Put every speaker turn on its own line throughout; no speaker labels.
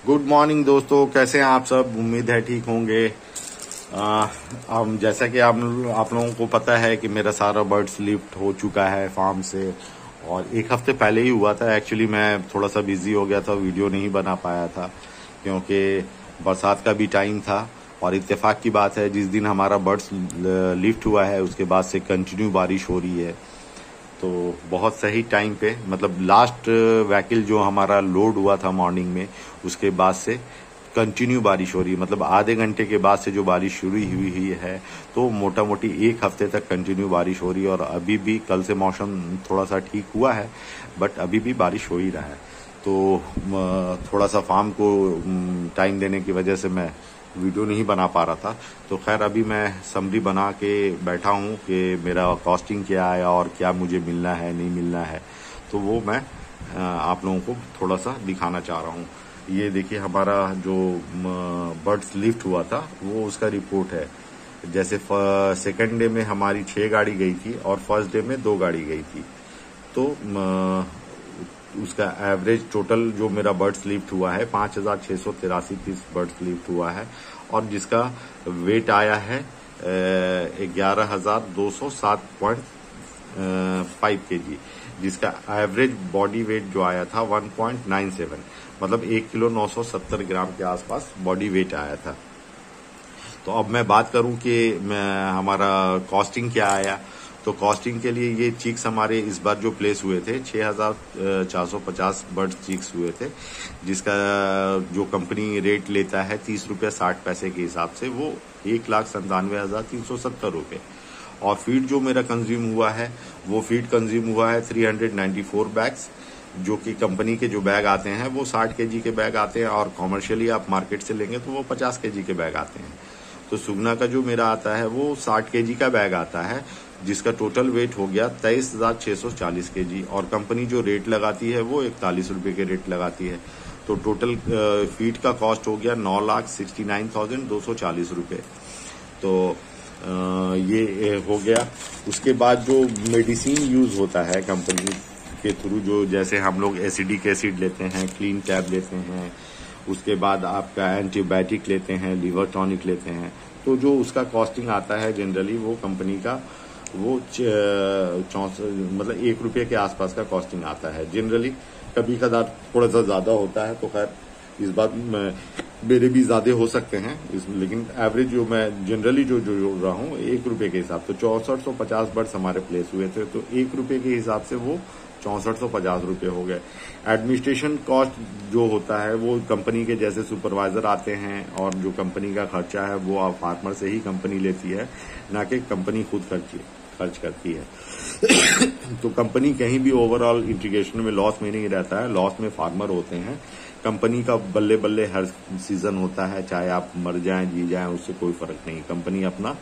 Good morning दोस्तों, कैसे हैं आप सब। उम्मीद है ठीक होंगे। हम जैसा कि आप लोगों को पता है कि मेरा सारा बर्ड्स लिफ्ट हो चुका है फार्म से, और एक हफ्ते पहले ही हुआ था। एक्चुअली मैं थोड़ा सा बिजी हो गया था, वीडियो नहीं बना पाया था क्योंकि बरसात का भी टाइम था। और इत्तेफाक की बात है, जिस दिन हमारा बर्ड्स लिफ्ट हुआ है उसके बाद से कंटिन्यू बारिश हो रही है। तो बहुत सही टाइम पे, मतलब लास्ट व्हीकल जो हमारा लोड हुआ था मॉर्निंग में, उसके बाद से कंटिन्यू बारिश हो रही है। मतलब आधे घंटे के बाद से जो बारिश शुरू हुई है, तो मोटा मोटी एक हफ्ते तक कंटिन्यू बारिश हो रही है। और अभी भी कल से मौसम थोड़ा सा ठीक हुआ है, बट अभी भी बारिश हो ही रहा है। तो थोड़ा सा फार्म को टाइम देने की वजह से मैं वीडियो नहीं बना पा रहा था। तो खैर अभी मैं समरी बना के बैठा हूँ कि मेरा कॉस्टिंग क्या है और क्या मुझे मिलना है नहीं मिलना है। तो वो मैं आप लोगों को थोड़ा सा दिखाना चाह रहा हूँ। ये देखिए, हमारा जो बर्ड्स लिफ्ट हुआ था वो उसका रिपोर्ट है। जैसे सेकंड डे में हमारी 6 गाड़ी गई थी और फर्स्ट डे में 2 गाड़ी गई थी। तो उसका एवरेज टोटल जो मेरा बर्ड्स लिफ्ट हुआ है 5,683 पीस बर्ड्स लिफ्ट हुआ है, और जिसका वेट आया है 11,207.5 kg, जिसका एवरेज बॉडी वेट जो आया था 1.97, मतलब 1 किलो 970 ग्राम के आसपास बॉडी वेट आया था। तो अब मैं बात करूं कि हमारा कॉस्टिंग क्या आया। तो कॉस्टिंग के लिए ये चिक्स हमारे इस बार जो प्लेस हुए थे 6,450 बर्ड चिक्स हुए थे, जिसका जो कंपनी रेट लेता है 30 रुपये 60 पैसे के हिसाब से, वो 1,97,370 रुपये। और फीड जो मेरा कंज्यूम हुआ है, वो फीड कंज्यूम हुआ है 394 बैग्स, जो कि कंपनी के जो बैग आते हैं वो 60 केजी के बैग आते हैं, और कॉमर्शियली आप मार्केट से लेंगे तो वो 50 केजी के बैग आते हैं। तो सुगना का जो मेरा आता है वो 60 केजी का बैग आता है, जिसका टोटल वेट हो गया 23,640 केजी, और कंपनी जो रेट लगाती है वो 41 रुपये के रेट लगाती है। तो टोटल फीड का कॉस्ट हो गया 9,69,240 रुपये। तो ये हो गया। उसके बाद जो मेडिसिन यूज होता है कंपनी के थ्रू, जो जैसे हम लोग एसिडिक एसिड लेते हैं, क्लीन टैब लेते हैं, उसके बाद आपका एंटीबायोटिक लेते हैं, लिवर टॉनिक लेते हैं, तो जो उसका कॉस्टिंग आता है जनरली वो कंपनी का वो 64, मतलब 1 रुपये के आसपास का कॉस्टिंग आता है जनरली। कभी कदार थोड़ा सा ज्यादा होता है, तो खैर इस बात मेरे भी ज्यादा हो सकते हैं लेकिन एवरेज जो मैं जनरली जो जोड़ रहा हूँ 1 रुपये के हिसाब से 6450 बर्ड्स हमारे प्लेस हुए थे, तो 1 रुपये के हिसाब से वो 6450 रुपये हो गए। एडमिनिस्ट्रेशन कॉस्ट जो होता है वो कंपनी के जैसे सुपरवाइजर आते हैं, और जो कंपनी का खर्चा है वो फार्मर से ही कंपनी लेती है, ना कि कंपनी खुद खर्च करती है। तो कंपनी कहीं भी ओवरऑल इंटीग्रेशन में लॉस में नहीं रहता है, लॉस में फार्मर होते हैं। कंपनी का बल्ले बल्ले हर सीजन होता है, चाहे आप मर जाएं जी जाएं उससे कोई फर्क नहीं। कंपनी अपना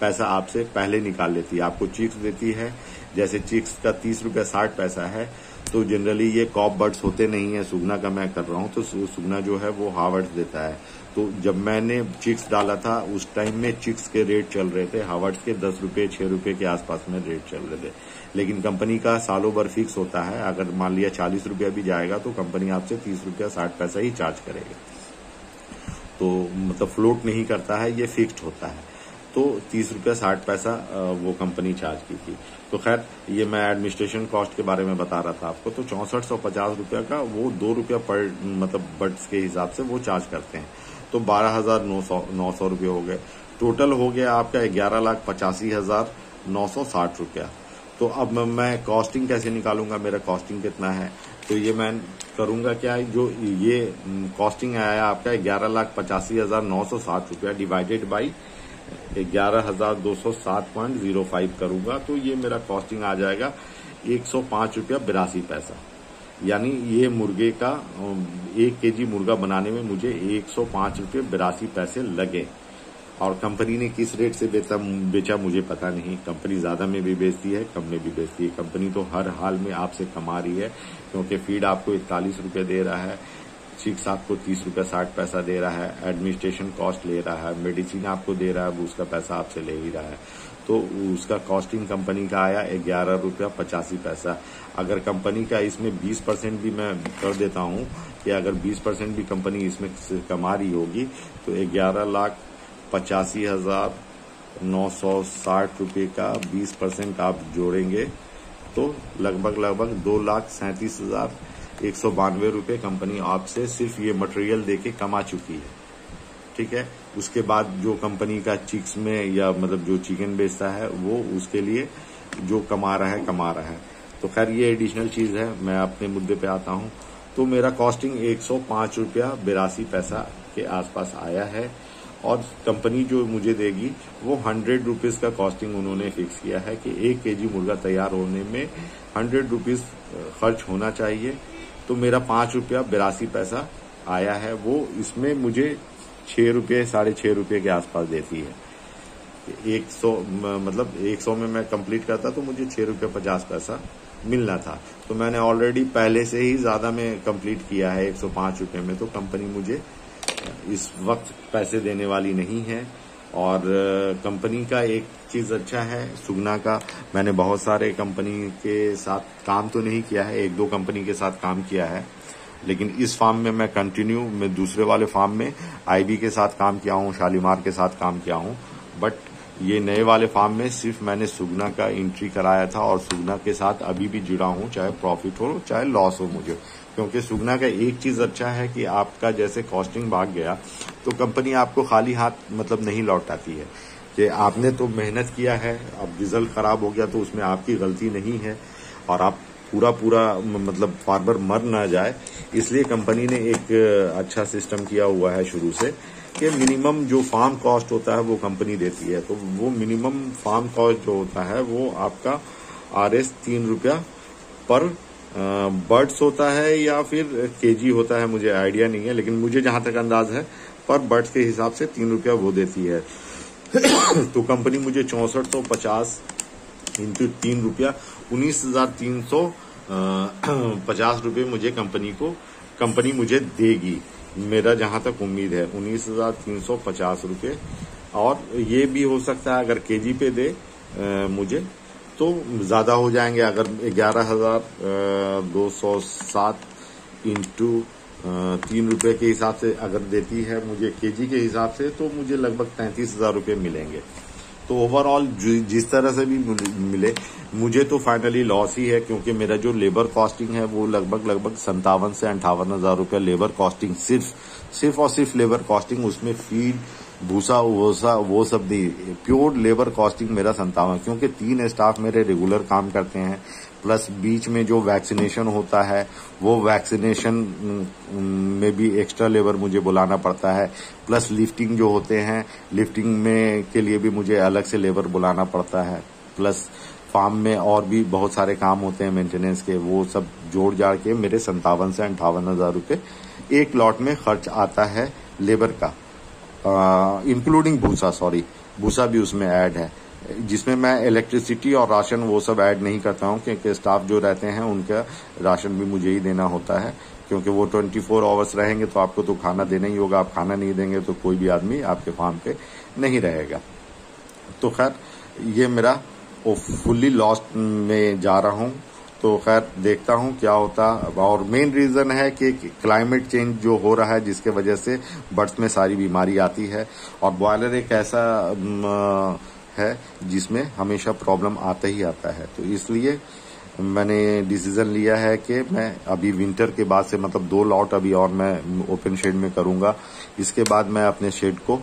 पैसा आपसे पहले निकाल लेती है, आपको चिक्स देती है। जैसे चिक्स का 30 रुपये 60 पैसा है, तो जनरली ये कॉप बर्ड्स होते नहीं है, सुगना का मैं कर रहा हूं, तो सुगना जो है वो हावर्ड्स देता है। तो जब मैंने चिक्स डाला था उस टाइम में चिक्स के रेट चल रहे थे हावर्ड्स के 10 रुपये 6 रुपये के आसपास में रेट चल रहे थे। लेकिन कंपनी का सालों भर फिक्स होता है, अगर मान लिया 40 रुपया भी जाएगा तो कंपनी आपसे 30 रुपया 60 पैसा ही चार्ज करेगी। तो मतलब फ्लोट नहीं करता है, ये फिक्स्ड होता है। तो 30 रुपया 60 पैसा वो कंपनी चार्ज की थी। तो खैर ये मैं एडमिनिस्ट्रेशन कॉस्ट के बारे में बता रहा था आपको। तो 6450 रुपया का वो 2 रुपया पर मतलब बर्ड्स के हिसाब से वो चार्ज करते हैं, तो 12,900 रुपये हो गए। टोटल हो गया आपका 11,85,960 रुपया। तो अब मैं कॉस्टिंग कैसे निकालूंगा, मेरा कॉस्टिंग कितना है। तो ये मैं करूंगा क्या, जो ये कॉस्टिंग आया आपका 11,85,960 रुपया डिवाइडेड बाई 11,207.05 करूंगा, तो ये मेरा कॉस्टिंग आ जाएगा 105 रुपया 82 पैसा। यानी ये मुर्गे का 1 केजी मुर्गा बनाने में मुझे 105 रुपये 82 पैसे लगे। और कंपनी ने किस रेट से बेचा मुझे पता नहीं। कंपनी ज्यादा में भी बेचती है, कम में भी बेचती है। कंपनी तो हर हाल में आपसे कमा रही है, क्योंकि फीड आपको 41 रुपये दे रहा है, चिक्स आपको 30 रुपया 60 पैसा दे रहा है, एडमिनिस्ट्रेशन कॉस्ट ले रहा है, मेडिसिन आपको दे रहा है, वो उसका पैसा आपसे ले ही रहा है, तो उसका कॉस्टिंग कंपनी का आया 11 रुपया 85 पैसा। अगर कंपनी का इसमें 20% भी मैं कर देता हूं कि अगर 20% भी कंपनी इसमें कमा रही होगी तो 11,85,960 रुपये का 20% आप जोड़ेंगे तो लगभग 2,37,192 रुपये कंपनी आपसे सिर्फ ये मटेरियल देके कमा चुकी है। ठीक है, उसके बाद जो कंपनी का चिक्स में या मतलब जो चिकन बेचता है वो उसके लिए जो कमा रहा है। तो खैर ये एडिशनल चीज है। मैं अपने मुद्दे पे आता हूं। तो मेरा कॉस्टिंग 105 रुपया 82 पैसा के आसपास आया है और कंपनी जो मुझे देगी वो 100 रुपीज का कॉस्टिंग उन्होंने फिक्स किया है कि 1 केजी मुर्गा तैयार होने में 100 रुपीज खर्च होना चाहिए। तो मेरा 5 रुपया 82 पैसा आया है, वो इसमें मुझे 6 रुपये 6.5 रुपये के आसपास देती है। 100 मतलब 100 में मैं कंप्लीट करता तो मुझे 6 रुपये 50 पैसा मिलना था। तो मैंने ऑलरेडी पहले से ही ज्यादा में कंप्लीट किया है 105 रुपये में। तो कंपनी मुझे इस वक्त पैसे देने वाली नहीं है। और कंपनी का एक चीज अच्छा है सुगना का, मैंने बहुत सारे कंपनी के साथ काम तो नहीं किया है, 1-2 कंपनी के साथ काम किया है, लेकिन इस फार्म में मैं दूसरे वाले फार्म में आईबी के साथ काम किया हूं, शालीमार के साथ काम किया हूं, बट ये नए वाले फार्म में सिर्फ मैंने सुगना का एंट्री कराया था और सुगना के साथ अभी भी जुड़ा हूं, चाहे प्रॉफिट हो चाहे लॉस हो मुझे। क्योंकि सुगना का एक चीज अच्छा है कि आपका जैसे कॉस्टिंग भाग गया तो कंपनी आपको खाली हाथ मतलब नहीं लौटाती है कि आपने तो मेहनत किया है, अब रिजल्ट खराब हो गया तो उसमें आपकी गलती नहीं है और आप पूरा मतलब फार्मर मर ना जाए, इसलिए कंपनी ने एक अच्छा सिस्टम किया हुआ है शुरू से कि मिनिमम जो फार्म कॉस्ट होता है वो कंपनी देती है। तो वो मिनिमम फार्म कॉस्ट जो होता है वो आपका RS 3 रुपया पर बर्ड्स होता है या फिर केजी होता है, मुझे आइडिया नहीं है, लेकिन मुझे जहां तक अंदाज है पर बर्ड्स के हिसाब से 3 रुपया वो देती है। तो कंपनी मुझे 6450 इंटू 3 रुपया 19,350 रुपये मुझे कंपनी मुझे देगी, मेरा जहां तक उम्मीद है 19,350 रुपये। और ये भी हो सकता है अगर केजी पे दे मुझे तो ज्यादा हो जाएंगे। अगर 11,207 इंटू 3 रुपये के हिसाब से अगर देती है मुझे केजी के हिसाब से तो मुझे लगभग 33,000 रुपये मिलेंगे। तो ओवरऑल जिस तरह से भी मिले मुझे तो फाइनली लॉस ही है, क्योंकि मेरा जो लेबर कॉस्टिंग है वो लगभग 57 से 58,000 रुपये लेबर कॉस्टिंग, सिर्फ और सिर्फ लेबर कॉस्टिंग, उसमें फीड भूसा वो सब नहीं, प्योर लेबर कॉस्टिंग मेरा 57, क्योंकि 3 स्टाफ मेरे रेगुलर काम करते हैं, प्लस बीच में जो वैक्सीनेशन होता है वो वैक्सीनेशन में भी एक्स्ट्रा लेबर मुझे बुलाना पड़ता है, प्लस लिफ्टिंग जो होते हैं लिफ्टिंग में के लिए भी मुझे अलग से लेबर बुलाना पड़ता है, प्लस फार्म में और भी बहुत सारे काम होते हैं मेंटेनेंस के, वो सब जोड़ जाड़ के मेरे 57 से 58,000 रुपये एक लॉट में खर्च आता है लेबर का, इंक्लूडिंग भूसा भी उसमें ऐड है, जिसमें मैं इलेक्ट्रिसिटी और राशन वो सब ऐड नहीं करता हूं, क्योंकि स्टाफ जो रहते हैं उनका राशन भी मुझे ही देना होता है, क्योंकि वो 24 आवर्स रहेंगे तो आपको तो खाना देना ही होगा, आप खाना नहीं देंगे तो कोई भी आदमी आपके फार्म पे नहीं रहेगा। तो खैर ये मेरा फुल्ली लॉस्ट में जा रहा हूं, तो खैर देखता हूं क्या होता। और मेन रीजन है कि क्लाइमेट चेंज जो हो रहा है जिसके वजह से बर्ड्स में सारी बीमारी आती है, और बॉयलर एक ऐसा है जिसमें हमेशा प्रॉब्लम आता ही आता है। तो इसलिए मैंने डिसीजन लिया है कि मैं अभी विंटर के बाद से मतलब 2 लॉट अभी और मैं ओपन शेड में करूंगा, इसके बाद मैं अपने शेड को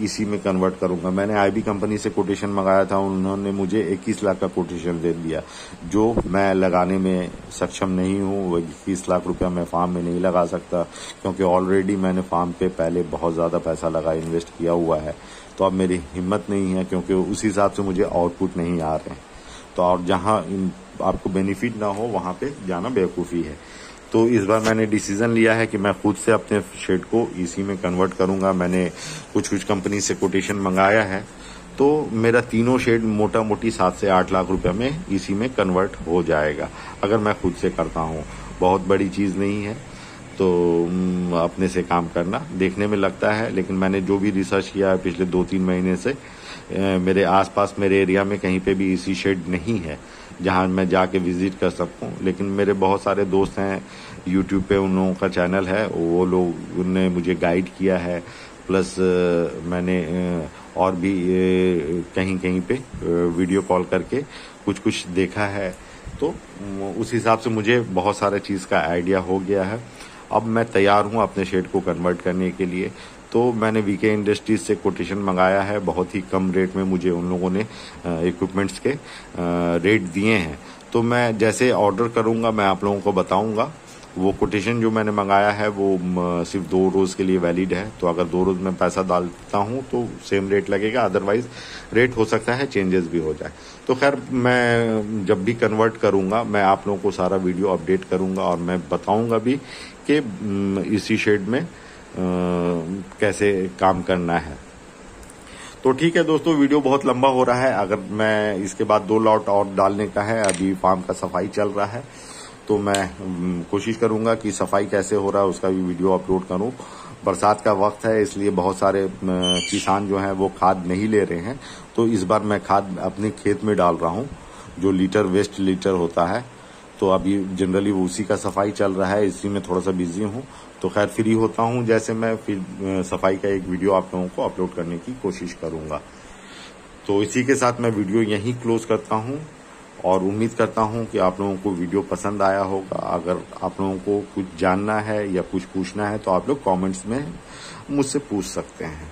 इसी में कन्वर्ट करूंगा। मैंने आईबी कंपनी से कोटेशन मंगाया था, उन्होंने मुझे 21 लाख का कोटेशन दे दिया, जो मैं लगाने में सक्षम नहीं हूं। वो 21 लाख रुपया मैं फार्म में नहीं लगा सकता, क्योंकि ऑलरेडी मैंने फार्म पे पहले बहुत ज्यादा पैसा इन्वेस्ट किया हुआ है। तो अब मेरी हिम्मत नहीं है, क्योंकि उस हिसाब से मुझे आउटपुट नहीं आ रहे हैं। तो और जहां आपको बेनिफिट ना हो वहां पे जाना बेवकूफी है। तो इस बार मैंने डिसीजन लिया है कि मैं खुद से अपने शेड को इसी में कन्वर्ट करूंगा। मैंने कुछ कंपनी से कोटेशन मंगाया है, तो मेरा तीनों शेड मोटा मोटी 7 से 8 लाख रुपए में इसी में कन्वर्ट हो जाएगा, अगर मैं खुद से करता हूं। बहुत बड़ी चीज नहीं है। तो अपने से काम करना देखने में लगता है, लेकिन मैंने जो भी रिसर्च किया है पिछले 2-3 महीने से, मेरे आसपास मेरे एरिया में कहीं पे भी एसी शेड नहीं है जहां मैं जाके विजिट कर सकूं। लेकिन मेरे बहुत सारे दोस्त हैं यूट्यूब पे, उन लोगों का चैनल है, वो लोग उनने मुझे गाइड किया है। प्लस मैंने और भी कहीं कहीं पे वीडियो कॉल करके कुछ कुछ देखा है, तो उस हिसाब से मुझे बहुत सारे चीज़ का आइडिया हो गया है। अब मैं तैयार हूँ अपने शेड को कन्वर्ट करने के लिए। तो मैंने वीके इंडस्ट्रीज से कोटेशन मंगाया है, बहुत ही कम रेट में मुझे उन लोगों ने इक्विपमेंट्स के रेट दिए हैं। तो मैं जैसे ऑर्डर करूँगा मैं आप लोगों को बताऊँगा। वो कोटेशन जो मैंने मंगाया है वो सिर्फ 2 रोज़ के लिए वैलिड है, तो अगर 2 रोज़ में पैसा डालता हूँ तो सेम रेट लगेगा, अदरवाइज रेट हो सकता है चेंजेस भी हो जाए। तो खैर मैं जब भी कन्वर्ट करूँगा मैं आप लोगों को सारा वीडियो अपडेट करूँगा और मैं बताऊँगा भी कि इसी शेड में कैसे काम करना है। तो ठीक है दोस्तों, वीडियो बहुत लंबा हो रहा है। अगर मैं इसके बाद 2 लॉट और डालने का है, अभी फार्म का सफाई चल रहा है, तो मैं कोशिश करूंगा कि सफाई कैसे हो रहा है उसका भी वीडियो अपलोड करूं। बरसात का वक्त है, इसलिए बहुत सारे किसान जो हैं वो खाद नहीं ले रहे हैं, तो इस बार मैं खाद अपने खेत में डाल रहा हूं, जो वेस्ट लीटर होता है। तो अभी जनरली उसी का सफाई चल रहा है, इसी में थोड़ा सा बिजी हूं। तो खैर फ्री होता हूं जैसे मैं फिर सफाई का एक वीडियो आप लोगों को अपलोड करने की कोशिश करूंगा। तो इसी के साथ मैं वीडियो यहीं क्लोज करता हूं और उम्मीद करता हूं कि आप लोगों को वीडियो पसंद आया होगा। अगर आप लोगों को कुछ जानना है या कुछ पूछना है तो आप लोग कमेंट्स में मुझसे पूछ सकते हैं।